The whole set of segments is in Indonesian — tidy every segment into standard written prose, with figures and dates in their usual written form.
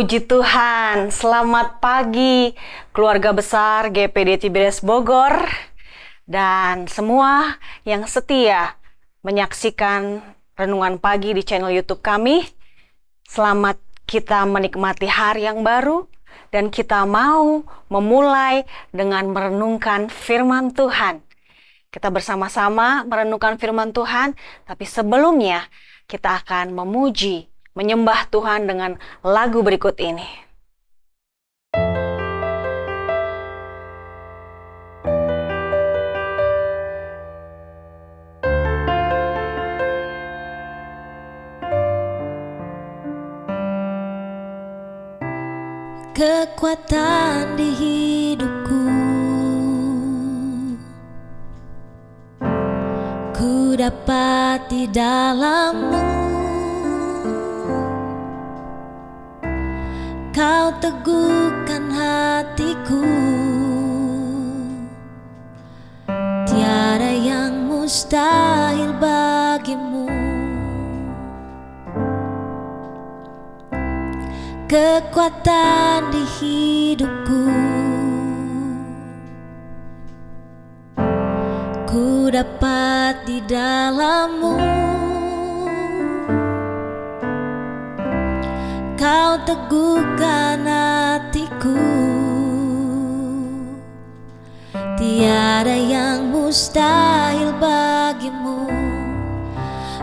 Puji Tuhan, selamat pagi keluarga besar GPD Tiberias Bogor dan semua yang setia menyaksikan renungan pagi di channel YouTube kami. Selamat kita menikmati hari yang baru dan kita mau memulai dengan merenungkan firman Tuhan. Kita bersama-sama merenungkan firman Tuhan, tapi sebelumnya kita akan memuji, menyembah Tuhan dengan lagu berikut ini. Kekuatan di hidupku, ku dapat di dalam-Mu. Kau teguhkan hatiku, tiada yang mustahil bagimu. Kekuatan di hidupku, ku dapat di dalam-Mu. Kau teguhkan hatiku, tiada yang mustahil bagimu.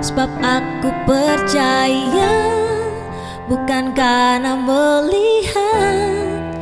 Sebab aku percaya, bukan karena melihat,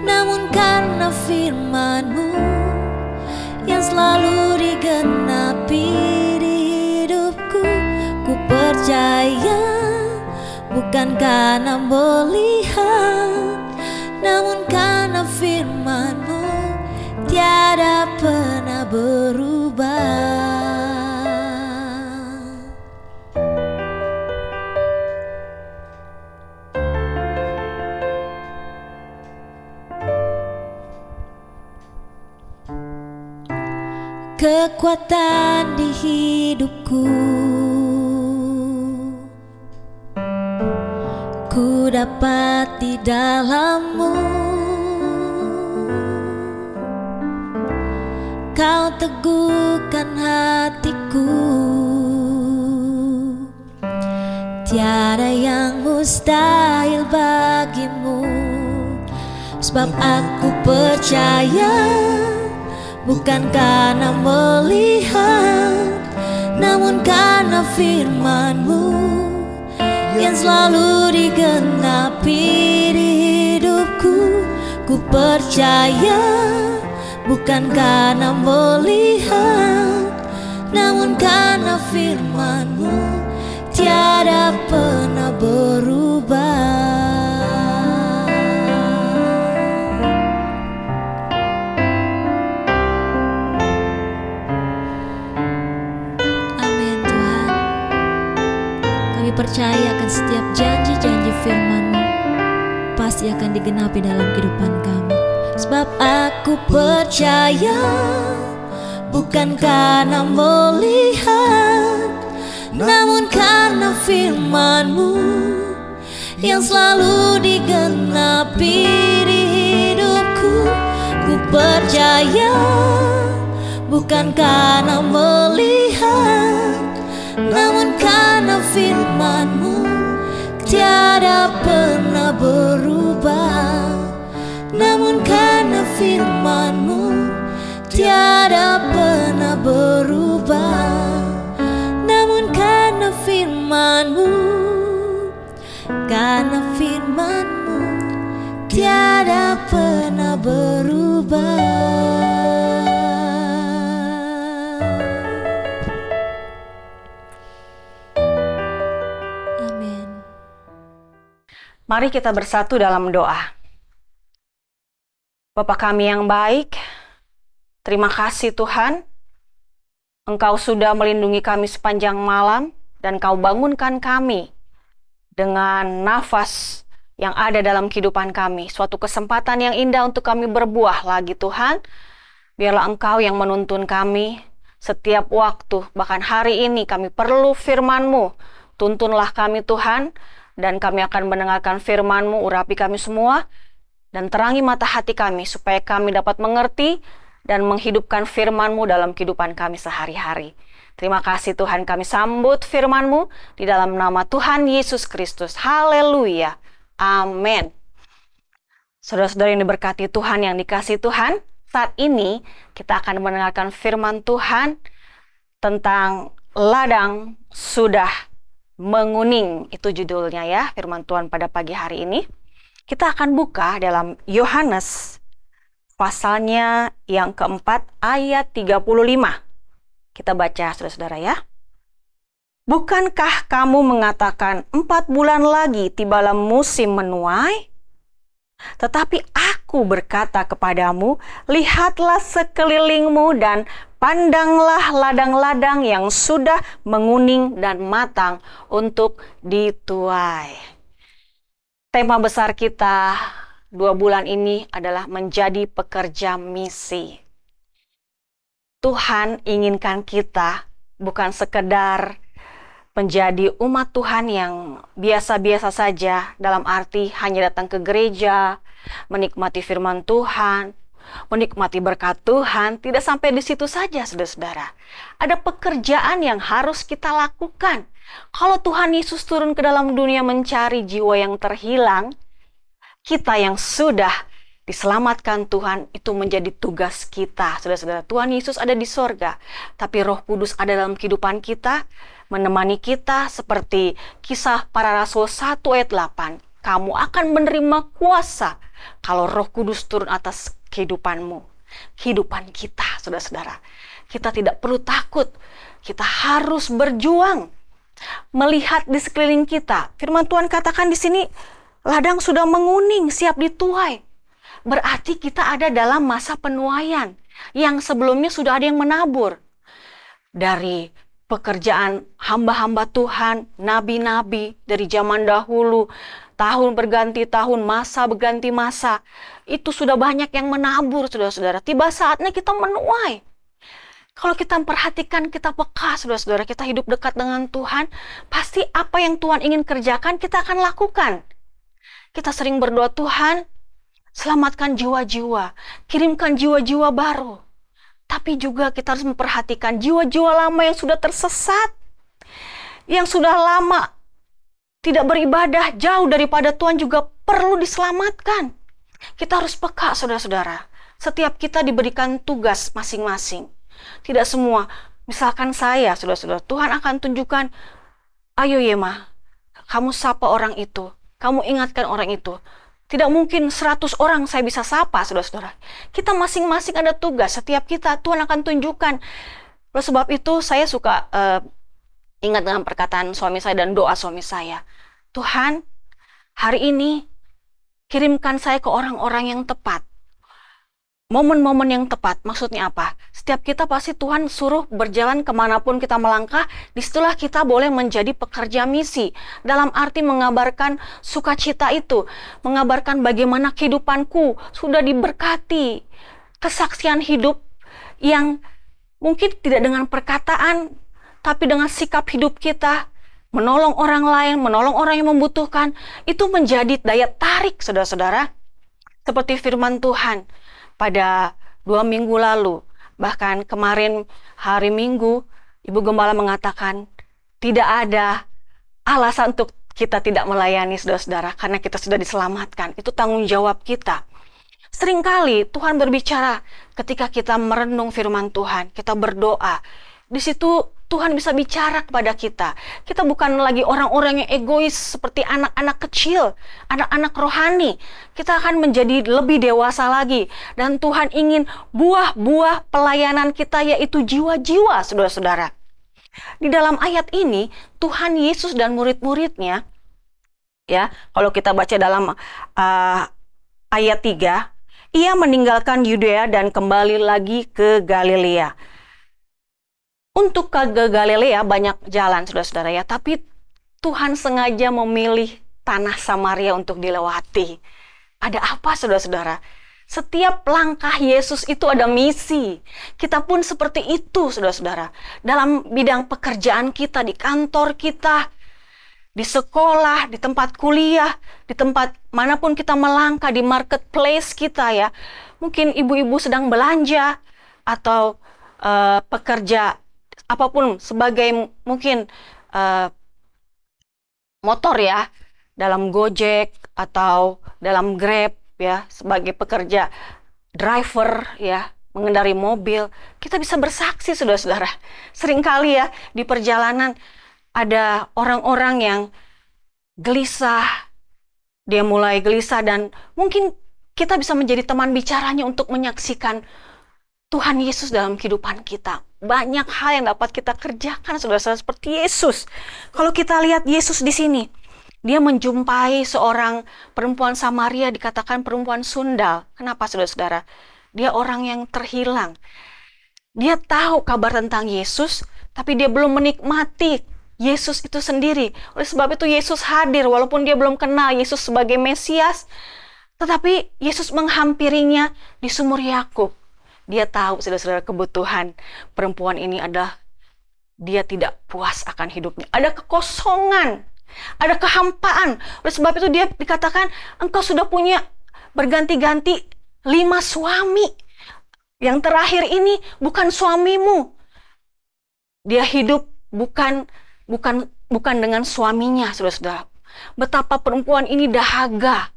namun karena firman-Mu yang selalu digenapi di hidupku. Ku percaya, bukan karena melihat, namun karena firman-Mu tiada pernah berubah. Kekuatan di hidupku, ku dapat di dalam-Mu. Kau teguhkan hatiku, tiada yang mustahil bagimu. Sebab aku percaya, bukan karena melihat, namun karena firman-Mu yang selalu digenapi di hidupku. Ku percaya, bukan karena melihat, namun karena firman-Mu tiada pernah berubah. Percaya akan setiap janji-janji firman-Mu pasti akan digenapi dalam kehidupan kami. Sebab aku percaya, bukan karena melihat, namun karena firman-Mu yang selalu digenapi di hidupku. Ku percaya, bukan karena melihat, namun karena firman-Mu tiada pernah berubah. Namun karena firman-Mu tiada pernah berubah. Namun karena firman-Mu, karena firman-Mu tiada pernah berubah. Mari kita bersatu dalam doa. Bapa kami yang baik, terima kasih Tuhan. Engkau sudah melindungi kami sepanjang malam dan Kau bangunkan kami dengan nafas yang ada dalam kehidupan kami. Suatu kesempatan yang indah untuk kami berbuah lagi Tuhan. Biarlah Engkau yang menuntun kami setiap waktu, bahkan hari ini kami perlu firman-Mu. Tuntunlah kami Tuhan, dan kami akan mendengarkan firman-Mu. Urapi kami semua dan terangi mata hati kami supaya kami dapat mengerti dan menghidupkan firman-Mu dalam kehidupan kami sehari-hari. Terima kasih Tuhan, kami sambut firman-Mu di dalam nama Tuhan Yesus Kristus. Haleluya. Amin. Saudara-saudara yang diberkati Tuhan, yang dikasihi Tuhan, saat ini kita akan mendengarkan firman Tuhan tentang ladang sudah menguning. Itu judulnya ya, firman Tuhan pada pagi hari ini. Kita akan buka dalam Yohanes pasalnya yang keempat ayat 35. Kita baca saudara-saudara ya. Bukankah kamu mengatakan 4 bulan lagi tibalah musim menuai? Tetapi aku berkata kepadamu, lihatlah sekelilingmu dan pandanglah ladang-ladang yang sudah menguning dan matang untuk dituai. Tema besar kita 2 bulan ini adalah menjadi pekerja misi. Tuhan inginkan kita bukan sekedar menjadi umat Tuhan yang biasa-biasa saja, dalam arti hanya datang ke gereja, menikmati firman Tuhan, menikmati berkat Tuhan. Tidak sampai di situ saja, saudara-saudara. Ada pekerjaan yang harus kita lakukan. Kalau Tuhan Yesus turun ke dalam dunia mencari jiwa yang terhilang, kita yang sudah diselamatkan Tuhan, itu menjadi tugas kita. Saudara-saudara, Tuhan Yesus ada di sorga, tapi Roh Kudus ada dalam kehidupan kita, menemani kita seperti Kisah Para Rasul 1 ayat 8. Kamu akan menerima kuasa kalau Roh Kudus turun atas kehidupanmu. Kehidupan kita, saudara-saudara. Kita tidak perlu takut. Kita harus berjuang. Melihat di sekeliling kita. Firman Tuhan katakan di sini, ladang sudah menguning, siap dituai. Berarti kita ada dalam masa penuaian. Yang sebelumnya sudah ada yang menabur. Dari pekerjaan hamba-hamba Tuhan, nabi-nabi dari zaman dahulu, tahun berganti tahun, masa berganti masa, itu sudah banyak yang menabur, saudara-saudara. Tiba saatnya kita menuai. Kalau kita memperhatikan, kita peka, saudara-saudara, kita hidup dekat dengan Tuhan, pasti apa yang Tuhan ingin kerjakan, kita akan lakukan. Kita sering berdoa, Tuhan, selamatkan jiwa-jiwa, kirimkan jiwa-jiwa baru. Tapi juga kita harus memperhatikan jiwa-jiwa lama yang sudah tersesat, yang sudah lama tidak beribadah jauh daripada Tuhan juga perlu diselamatkan. Kita harus peka, saudara-saudara. Setiap kita diberikan tugas masing-masing. Tidak semua, misalkan saya, saudara-saudara, Tuhan akan tunjukkan, ayo Yema, kamu sapa orang itu, kamu ingatkan orang itu. Tidak mungkin 100 orang saya bisa sapa, saudara-saudara. Kita masing-masing ada tugas. Setiap kita, Tuhan akan tunjukkan. Oleh sebab itu, saya suka ingat dengan perkataan suami saya dan doa suami saya. Tuhan, hari ini, kirimkan saya ke orang-orang yang tepat. Momen-momen yang tepat, maksudnya apa? Setiap kita pasti Tuhan suruh berjalan kemanapun kita melangkah, disitulah kita boleh menjadi pekerja misi. Dalam arti mengabarkan sukacita itu, mengabarkan bagaimana kehidupanku sudah diberkati. Kesaksian hidup yang mungkin tidak dengan perkataan, tapi dengan sikap hidup kita, menolong orang lain, menolong orang yang membutuhkan, itu menjadi daya tarik, saudara-saudara. Seperti firman Tuhan pada 2 minggu lalu, bahkan kemarin hari Minggu, Ibu Gembala mengatakan tidak ada alasan untuk kita tidak melayani, saudara-saudara, karena kita sudah diselamatkan. Itu tanggung jawab kita. Seringkali Tuhan berbicara ketika kita merenung firman Tuhan, kita berdoa. Di situ Tuhan bisa bicara kepada kita. Kita bukan lagi orang-orang yang egois seperti anak-anak kecil, anak-anak rohani. Kita akan menjadi lebih dewasa lagi. Dan Tuhan ingin buah-buah pelayanan kita yaitu jiwa-jiwa, saudara-saudara. Di dalam ayat ini, Tuhan Yesus dan murid-muridnya, ya, kalau kita baca dalam ayat 3, ia meninggalkan Yudea dan kembali lagi ke Galilea. Untuk ke Galilea banyak jalan, saudara-saudara ya, tapi Tuhan sengaja memilih tanah Samaria untuk dilewati. Ada apa, saudara-saudara? Setiap langkah Yesus itu ada misi. Kita pun seperti itu, saudara-saudara. Dalam bidang pekerjaan kita, di kantor kita, di sekolah, di tempat kuliah, di tempat manapun kita melangkah, di marketplace kita ya. Mungkin ibu-ibu sedang belanja atau pekerja apapun sebagai mungkin motor ya, dalam Gojek atau dalam Grab ya, sebagai pekerja driver ya, mengendari mobil. Kita bisa bersaksi saudara-saudara. Seringkali ya di perjalanan ada orang-orang yang gelisah, dia mulai gelisah dan mungkin kita bisa menjadi teman bicaranya untuk menyaksikan Tuhan Yesus dalam kehidupan kita. Banyak hal yang dapat kita kerjakan saudara-saudara seperti Yesus. Kalau kita lihat Yesus di sini, dia menjumpai seorang perempuan Samaria, dikatakan perempuan sundal. Kenapa saudara-saudara? Dia orang yang terhilang. Dia tahu kabar tentang Yesus, tapi dia belum menikmati Yesus itu sendiri. Oleh sebab itu Yesus hadir walaupun dia belum kenal Yesus sebagai Mesias. Tetapi Yesus menghampirinya di sumur Yakub. Dia tahu saudara-saudara kebutuhan perempuan ini adalah dia tidak puas akan hidupnya. Ada kekosongan, ada kehampaan. Oleh sebab itu dia dikatakan engkau sudah punya berganti-ganti 5 suami. Yang terakhir ini bukan suamimu. Dia hidup bukan dengan suaminya, saudara-saudara. Betapa perempuan ini dahaga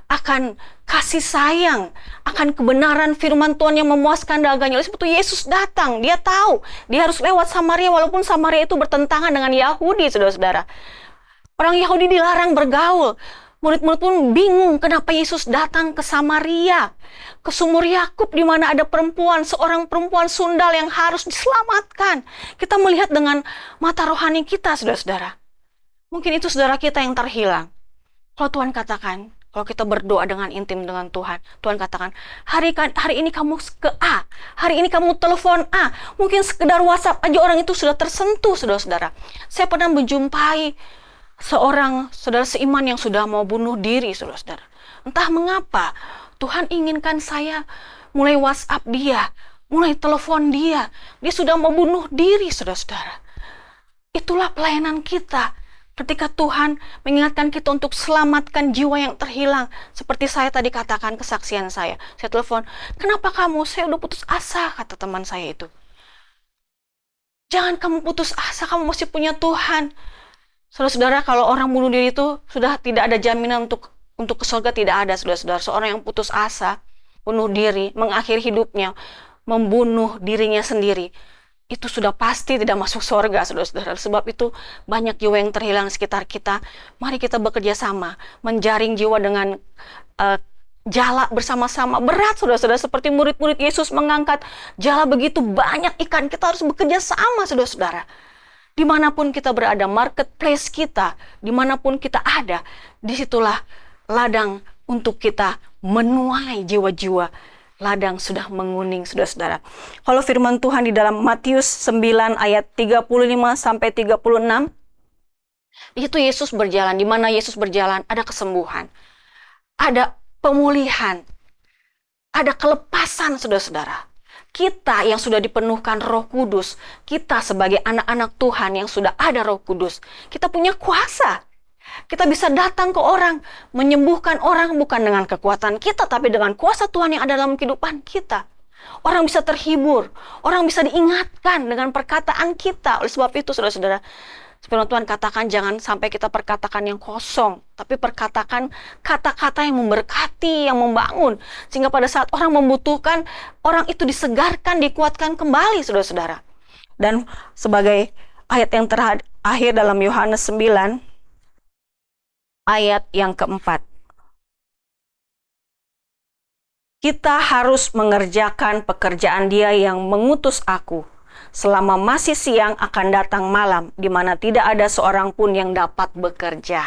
akan kasih sayang, akan kebenaran firman Tuhan yang memuaskan dahaganya. Oleh sebab itu Yesus datang, dia tahu dia harus lewat Samaria, walaupun Samaria itu bertentangan dengan Yahudi, saudara-saudara. Orang Yahudi dilarang bergaul. Murid-murid pun bingung kenapa Yesus datang ke Samaria, ke sumur Yakub di mana ada perempuan, seorang perempuan sundal yang harus diselamatkan. Kita melihat dengan mata rohani kita, saudara-saudara. Mungkin itu saudara kita yang terhilang. Kalau Tuhan katakan, kalau kita berdoa dengan intim dengan Tuhan, Tuhan katakan, hari ini kamu ke A, hari ini kamu telepon A, mungkin sekedar WhatsApp aja orang itu sudah tersentuh, saudara-saudara. Saya pernah menjumpai seorang saudara seiman yang sudah mau bunuh diri, saudara-saudara. Entah mengapa Tuhan inginkan saya mulai WhatsApp dia, mulai telepon dia. Dia sudah mau bunuh diri, saudara-saudara. Itulah pelayanan kita. Ketika Tuhan mengingatkan kita untuk selamatkan jiwa yang terhilang. Seperti saya tadi katakan kesaksian saya. Saya telepon, kenapa kamu? Saya udah putus asa, kata teman saya itu. Jangan kamu putus asa, kamu masih punya Tuhan. Saudara-saudara, kalau orang bunuh diri itu sudah tidak ada jaminan untuk ke surga, tidak ada, saudara-saudara. Seorang yang putus asa, bunuh diri, mengakhiri hidupnya, membunuh dirinya sendiri, itu sudah pasti tidak masuk surga, saudara-saudara. Sebab itu banyak jiwa yang terhilang sekitar kita. Mari kita bekerja sama, menjaring jiwa dengan jala bersama-sama. Berat, saudara-saudara, seperti murid-murid Yesus mengangkat jala begitu banyak ikan. Kita harus bekerja sama, saudara-saudara. Dimanapun kita berada, marketplace kita, dimanapun kita ada, disitulah ladang untuk kita menuai jiwa-jiwa. Ladang sudah menguning, saudara-saudara. Kalau firman Tuhan di dalam Matius 9 ayat 35 sampai 36, di situ Yesus berjalan. Di mana Yesus berjalan, ada kesembuhan, ada pemulihan, ada kelepasan, saudara-saudara. Kita yang sudah dipenuhkan Roh Kudus, kita sebagai anak-anak Tuhan yang sudah ada Roh Kudus, kita punya kuasa. Kita bisa datang ke orang, menyembuhkan orang bukan dengan kekuatan kita, tapi dengan kuasa Tuhan yang ada dalam kehidupan kita. Orang bisa terhibur, orang bisa diingatkan dengan perkataan kita. Oleh sebab itu, saudara-saudara, firman Tuhan katakan jangan sampai kita perkatakan yang kosong, tapi perkatakan kata-kata yang memberkati, yang membangun. Sehingga pada saat orang membutuhkan, orang itu disegarkan, dikuatkan kembali, saudara-saudara. Dan sebagai ayat yang terakhir dalam Yohanes 9, ayat yang keempat. Kita harus mengerjakan pekerjaan Dia yang mengutus aku. Selama masih siang akan datang malam, di mana tidak ada seorang pun yang dapat bekerja.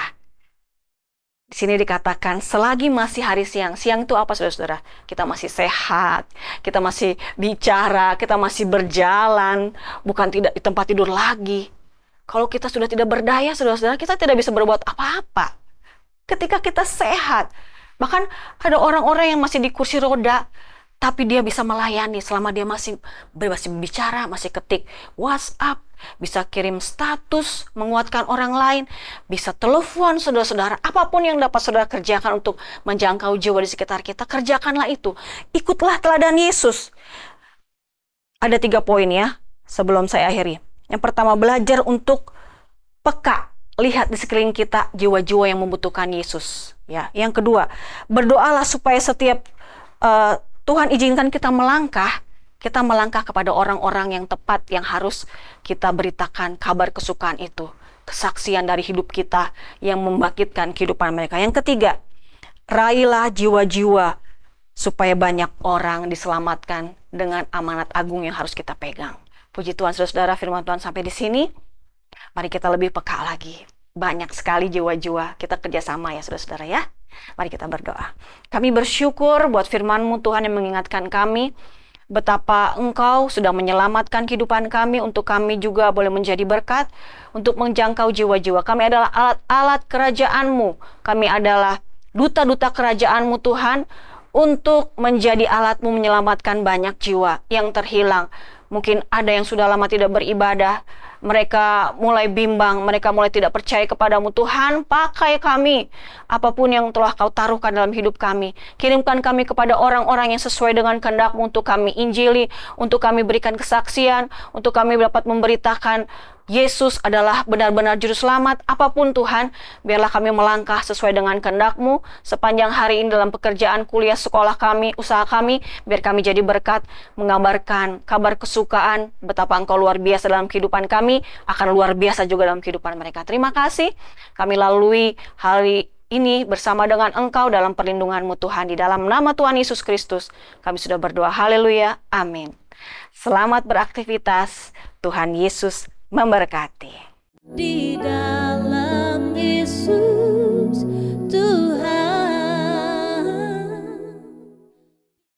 Di sini dikatakan selagi masih hari siang. Siang itu apa, saudara-saudara? Kita masih sehat, kita masih bicara, kita masih berjalan, bukan tidak di tempat tidur lagi. Kalau kita sudah tidak berdaya, saudara-saudara, kita tidak bisa berbuat apa-apa. Ketika kita sehat, bahkan ada orang-orang yang masih di kursi roda, Tapi dia bisa melayani selama dia masih bicara, masih ketik WhatsApp, bisa kirim status, menguatkan orang lain, bisa telepon saudara-saudara. Apapun yang dapat saudara kerjakan untuk menjangkau jiwa di sekitar kita, kerjakanlah itu. Ikutlah teladan Yesus. Ada 3 poin ya, sebelum saya akhiri. Yang pertama, belajar untuk peka. Lihat di sekeliling kita jiwa-jiwa yang membutuhkan Yesus. Ya. Yang kedua, berdoalah supaya setiap Tuhan izinkan kita melangkah kepada orang-orang yang tepat yang harus kita beritakan kabar kesukaan itu. Kesaksian dari hidup kita yang membangkitkan kehidupan mereka. Yang ketiga, raihlah jiwa-jiwa supaya banyak orang diselamatkan dengan amanat agung yang harus kita pegang. Puji Tuhan, saudara-saudara, firman Tuhan sampai di sini. Mari kita lebih peka lagi. Banyak sekali jiwa-jiwa. Kita kerjasama ya saudara-saudara ya. Mari kita berdoa. Kami bersyukur buat firman-Mu Tuhan yang mengingatkan kami betapa Engkau sudah menyelamatkan kehidupan kami untuk kami juga boleh menjadi berkat untuk menjangkau jiwa-jiwa. Kami adalah alat-alat kerajaan-Mu. Kami adalah duta-duta kerajaan-Mu Tuhan untuk menjadi alat-Mu menyelamatkan banyak jiwa yang terhilang. Mungkin ada yang sudah lama tidak beribadah, mereka mulai bimbang, mereka mulai tidak percaya kepadamu. Tuhan, pakai kami, apapun yang telah Kau taruhkan dalam hidup kami. Kirimkan kami kepada orang-orang yang sesuai dengan kehendak-Mu untuk kami injili, untuk kami berikan kesaksian, untuk kami dapat memberitakan Yesus adalah benar-benar juru selamat. Apapun Tuhan, biarlah kami melangkah sesuai dengan kehendak-Mu sepanjang hari ini dalam pekerjaan, kuliah, sekolah kami, usaha kami. Biar kami jadi berkat, mengabarkan kabar kesukaan, betapa Engkau luar biasa dalam kehidupan kami, akan luar biasa juga dalam kehidupan mereka. Terima kasih, kami lalui hari ini bersama dengan Engkau dalam perlindungan-Mu Tuhan. Di dalam nama Tuhan Yesus Kristus, kami sudah berdoa. Haleluya, amin. Selamat beraktivitas, Tuhan Yesus memberkati. Di dalam